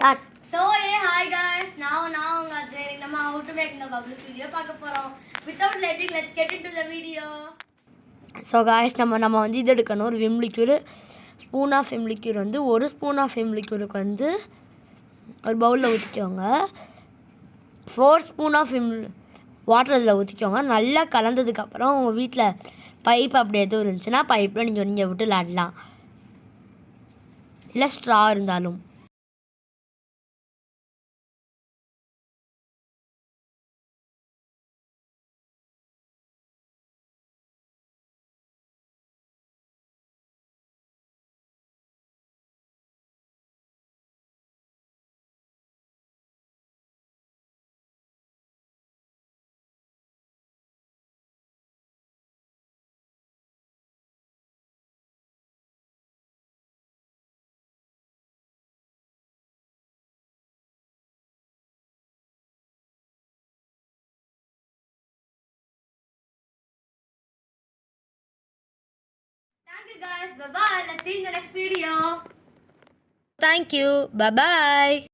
Start. So hey, hi guys. Now உங்க ஜெரி நம்ம how to make the bubbles video பார்க்க போறோம். Without letting, let's get into the video. So guys, நம்ம வந்து இது எடுக்கணும். ஒரு Vim liquid, spoon of Vim liquid வந்து ஒரு ஸ்பூன் ஆஃப் விம் லிக்விடுக்கு வந்து ஒரு பவுலில் ஊற்றிக்கோங்க. 4 ஸ்பூன் ஆஃப் விம் வாட்டர் அதில் ஊற்றிக்கோங்க. நல்லா கலந்ததுக்கப்புறம் உங்கள் வீட்டில் பைப் அப்படி எதுவும் இருந்துச்சுன்னா பைப்பில் நீங்கள் விட்டு விளாடலாம், இல்லை ஸ்ட்ரா இருந்தாலும். Thank you guys. Bye bye. Let's see you in the next video. Thank you. Bye bye.